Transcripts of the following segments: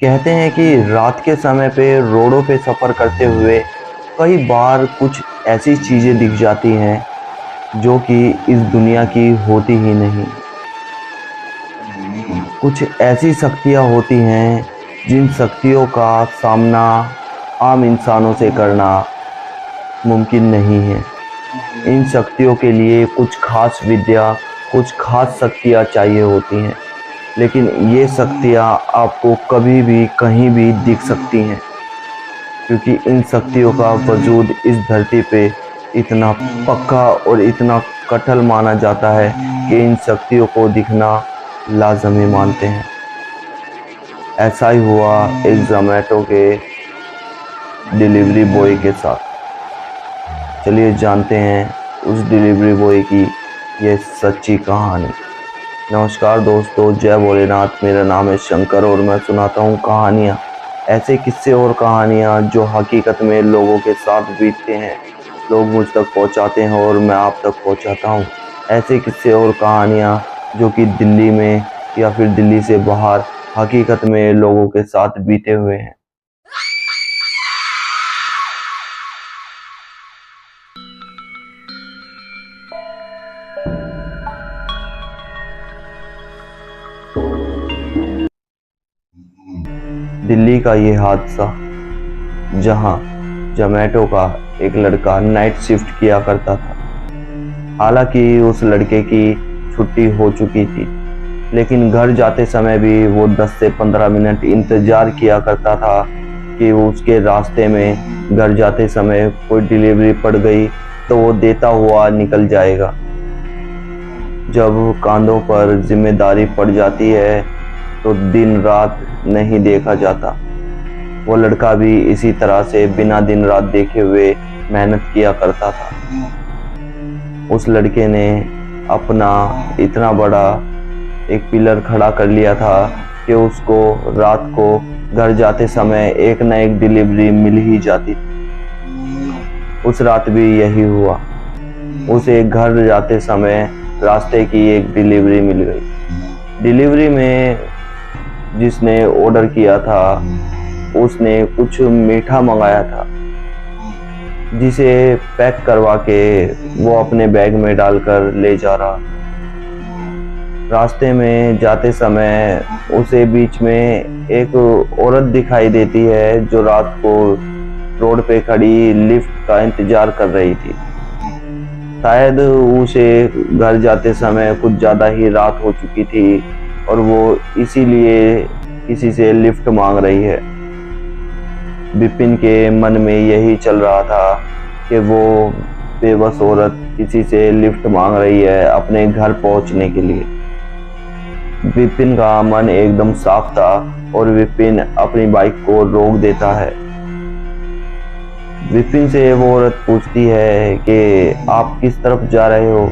कहते हैं कि रात के समय पे रोडों पे सफ़र करते हुए कई बार कुछ ऐसी चीज़ें दिख जाती हैं जो कि इस दुनिया की होती ही नहीं। कुछ ऐसी शक्तियाँ होती हैं जिन शक्तियों का सामना आम इंसानों से करना मुमकिन नहीं है। इन शक्तियों के लिए कुछ खास विद्या, कुछ खास शक्तियाँ चाहिए होती हैं, लेकिन ये शक्तियाँ आपको कभी भी कहीं भी दिख सकती हैं, क्योंकि इन शक्तियों का वजूद इस धरती पे इतना पक्का और इतना कठिन माना जाता है कि इन शक्तियों को दिखना लाज़मी मानते हैं। ऐसा ही हुआ इस ज़ोमैटो के डिलीवरी बॉय के साथ। चलिए जानते हैं उस डिलीवरी बॉय की ये सच्ची कहानी। नमस्कार दोस्तों, जय भोलेनाथ। मेरा नाम है शंकर और मैं सुनाता हूँ कहानियाँ, ऐसे किस्से और कहानियाँ जो हकीकत में लोगों के साथ बीतते हैं। लोग मुझ तक पहुँचाते हैं और मैं आप तक पहुँचाता हूँ ऐसे किस्से और कहानियाँ जो कि दिल्ली में या फिर दिल्ली से बाहर हकीकत में लोगों के साथ बीते हुए हैं। दिल्ली का ये हादसा, जहां जोमैटो का एक लड़का नाइट शिफ्ट किया करता था। हालांकि उस लड़के की छुट्टी हो चुकी थी, लेकिन घर जाते समय भी वो 10 से 15 मिनट इंतजार किया करता था कि उसके रास्ते में घर जाते समय कोई डिलीवरी पड़ गई तो वो देता हुआ निकल जाएगा। जब कांधों पर जिम्मेदारी पड़ जाती है तो दिन रात नहीं देखा जाता। वो लड़का भी इसी तरह से बिना दिन रात देखे हुए मेहनत किया करता था। उस लड़के ने अपना इतना बड़ा एक पिलर खड़ा कर लिया था कि उसको रात को घर जाते समय एक न एक डिलीवरी मिल ही जाती थी। उस रात भी यही हुआ। उसे घर जाते समय रास्ते की एक डिलीवरी मिल गई। डिलीवरी में जिसने ऑर्डर किया था उसने कुछ मीठा मंगाया था, जिसे पैक करवा के वो अपने बैग में डालकर ले जा रहा। रास्ते में जाते समय उसे बीच में एक औरत दिखाई देती है जो रात को रोड पे खड़ी लिफ्ट का इंतजार कर रही थी। शायद उसे घर जाते समय कुछ ज़्यादा ही रात हो चुकी थी और वो इसीलिए किसी से लिफ्ट मांग रही है। विपिन के मन में यही चल रहा था कि वो बेबस औरत किसी से लिफ्ट मांग रही है अपने घर पहुंचने के लिए। विपिन का मन एकदम साफ था और विपिन अपनी बाइक को रोक देता है। विपिन से वो औरत पूछती है कि आप किस तरफ जा रहे हो।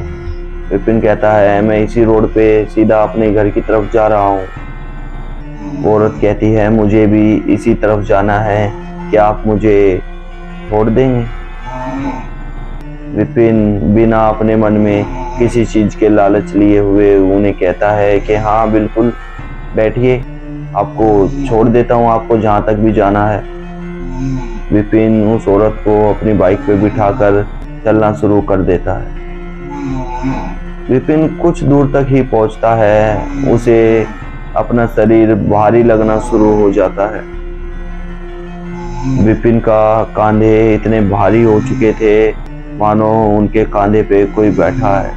विपिन कहता है मैं इसी रोड पे सीधा अपने घर की तरफ जा रहा हूँ। वो औरत कहती है मुझे भी इसी तरफ जाना है, क्या आप मुझे छोड़ देंगे। विपिन बिना अपने मन में किसी चीज के लालच लिए हुए उन्हें कहता है कि हाँ बिल्कुल बैठिए, आपको छोड़ देता हूँ आपको जहाँ तक भी जाना है। विपिन उस औरत को अपनी बाइक पे बिठाकर चलना शुरू कर देता है। विपिन कुछ दूर तक ही पहुंचता है, उसे अपना शरीर भारी लगना शुरू हो जाता है। विपिन का कांधे इतने भारी हो चुके थे मानो उनके कांधे पे कोई बैठा है।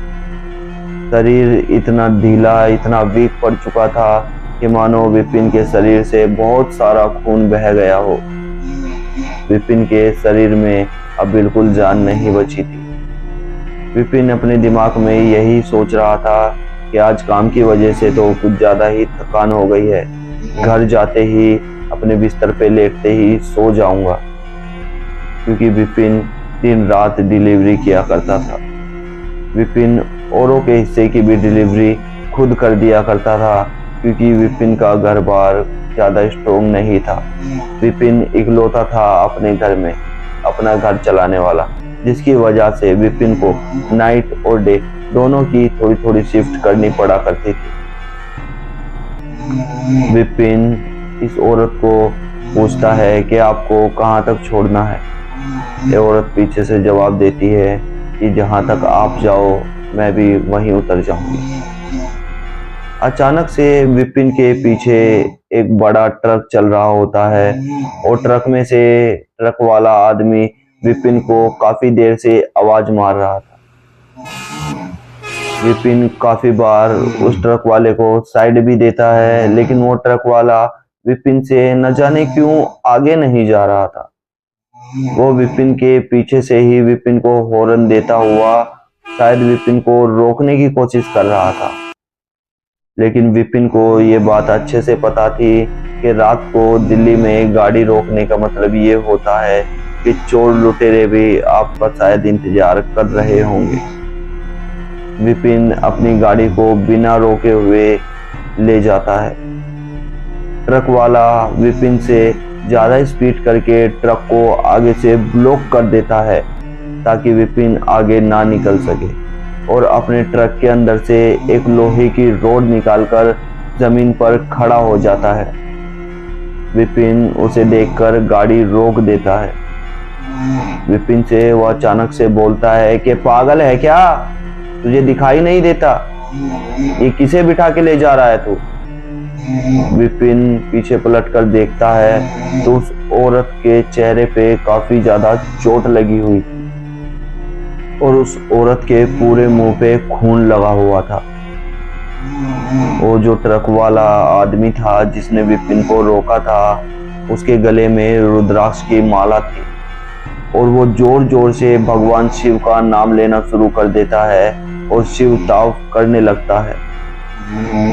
शरीर इतना ढीला, इतना वीक पड़ चुका था कि मानो विपिन के शरीर से बहुत सारा खून बह गया हो। विपिन के शरीर में अब बिल्कुल जान नहीं बची थी। विपिन अपने दिमाग में यही सोच रहा था कि आज काम की वजह से तो कुछ ज़्यादा ही थकान हो गई है, घर जाते ही अपने बिस्तर पे लेटते ही सो जाऊंगा। क्योंकि विपिन दिन रात डिलीवरी किया करता था। विपिन औरों के हिस्से की भी डिलीवरी खुद कर दिया करता था, क्योंकि विपिन का घर बार ज़्यादा स्ट्रोंग नहीं था। विपिन इकलौता था अपने घर में अपना घर चलाने वाला, जिसकी वजह से विपिन को नाइट और डे दोनों की थोड़ी थोड़ी शिफ्ट करनी पड़ा करती थी। विपिन इस औरत को पूछता है कि आपको कहाँ तक छोड़ना है। ये औरत पीछे से जवाब देती है कि जहाँ तक आप जाओ मैं भी वहीं उतर जाऊंगी। अचानक से विपिन के पीछे एक बड़ा ट्रक चल रहा होता है और ट्रक में से ट्रक वाला आदमी विपिन को काफी देर से आवाज मार रहा था। विपिन काफी बार उस ट्रक वाले को साइड भी देता है, लेकिन वो ट्रक वाला विपिन से न जाने क्यों आगे नहीं जा रहा था। वो विपिन के पीछे से ही विपिन को हॉर्न देता हुआ शायद विपिन को रोकने की कोशिश कर रहा था। लेकिन विपिन को ये बात अच्छे से पता थी कि रात को दिल्ली में गाड़ी रोकने का मतलब ये होता है कि चोर लुटेरे भी आपका शायद इंतजार कर रहे होंगे। विपिन अपनी गाड़ी को बिना रोके हुए ले जाता है। ट्रक वाला विपिन से ज्यादा स्पीड करके ट्रक को आगे से ब्लॉक कर देता है ताकि विपिन आगे ना निकल सके, और अपने ट्रक के अंदर से एक लोहे की रॉड निकालकर जमीन पर खड़ा हो जाता है। विपिन उसे देखकर गाड़ी रोक देता है। विपिन से वह अचानक से बोलता है कि पागल है क्या, तुझे दिखाई नहीं देता, ये किसे बिठा के ले जा रहा है तू। विपिन पीछे पलट कर देखता है तो उस औरत के चेहरे पे काफी ज्यादा चोट लगी हुई थी और उस औरत के पूरे मुंह पे खून लगा हुआ था। वो जो ट्रक वाला आदमी था जिसने विपिन को रोका था, उसके गले में रुद्राक्ष की माला थी और वो जोर जोर से भगवान शिव का नाम लेना शुरू कर देता है और शिव ताव करने लगता है।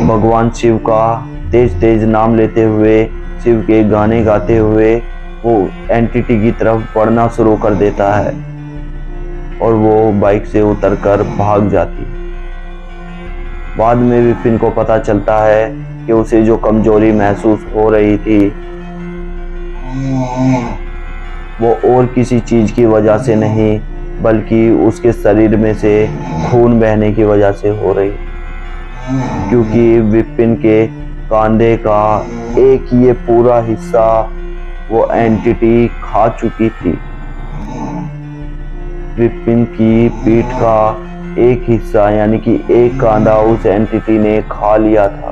भगवान शिव का तेज तेज नाम लेते हुए, शिव के गाने गाते हुए वो एंटिटी की तरफ बढ़ना शुरू कर देता है और वो बाइक से उतरकर भाग जाती है। बाद में विपिन को पता चलता है कि उसे जो कमजोरी महसूस हो रही थी वो और किसी चीज की वजह से नहीं बल्कि उसके शरीर में से खून बहने की वजह से हो रही, क्योंकि विपिन के कांधे का एक ये पूरा हिस्सा वो एंटिटी खा चुकी थी। विपिन की पीठ का एक हिस्सा यानी कि एक कांधा उस एंटिटी ने खा लिया था।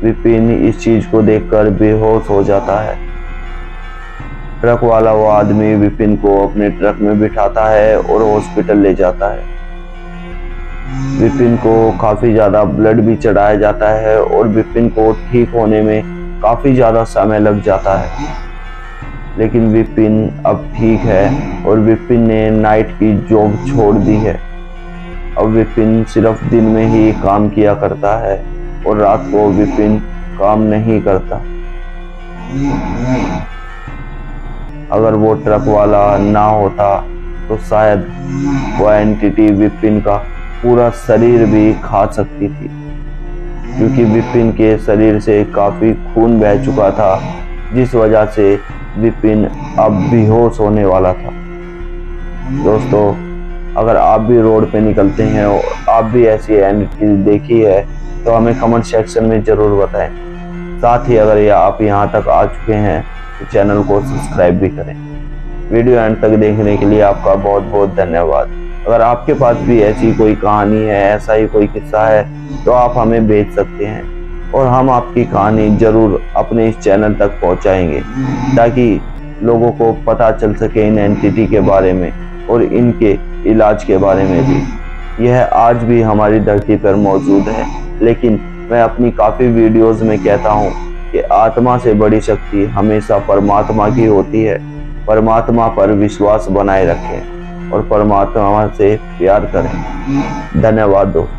विपिन इस चीज को देखकर बेहोश हो जाता है। ट्रक वाला वो आदमी विपिन को अपने ट्रक में बिठाता है और हॉस्पिटल ले जाता है। विपिन को काफी ज्यादा ब्लड भी चढ़ाया जाता है और विपिन को ठीक होने में काफी ज्यादा समय लग जाता है, लेकिन विपिन अब ठीक है और विपिन ने नाइट की जॉब छोड़ दी है। अब विपिन सिर्फ दिन में ही काम किया करता है और रात को विपिन काम नहीं करता। अगर वो ट्रक वाला ना होता तो शायद वो एंटिटी विपिन का पूरा शरीर भी खा सकती थी, क्योंकि विपिन के शरीर से काफी खून बह चुका था, जिस वजह से विपिन अब बेहोश होने वाला था। दोस्तों, अगर आप भी रोड पे निकलते हैं और आप भी ऐसी एंटिटी देखी है तो हमें कमेंट सेक्शन में जरूर बताएं। साथ ही अगर आप यहाँ तक आ चुके हैं तो चैनल को सब्सक्राइब भी करें। वीडियो एंड तक देखने के लिए आपका बहुत बहुत धन्यवाद। अगर आपके पास भी ऐसी कोई कहानी है, ऐसा ही कोई किस्सा है तो आप हमें भेज सकते हैं और हम आपकी कहानी जरूर अपने इस चैनल तक पहुंचाएंगे ताकि लोगों को पता चल सके इन एंटिटी के बारे में और इनके इलाज के बारे में भी। यह आज भी हमारी धरती पर मौजूद है, लेकिन मैं अपनी काफ़ी वीडियोस में कहता हूँ कि आत्मा से बड़ी शक्ति हमेशा परमात्मा की होती है। परमात्मा पर विश्वास बनाए रखें और परमात्मा से प्यार करें। धन्यवाद दोस्तों।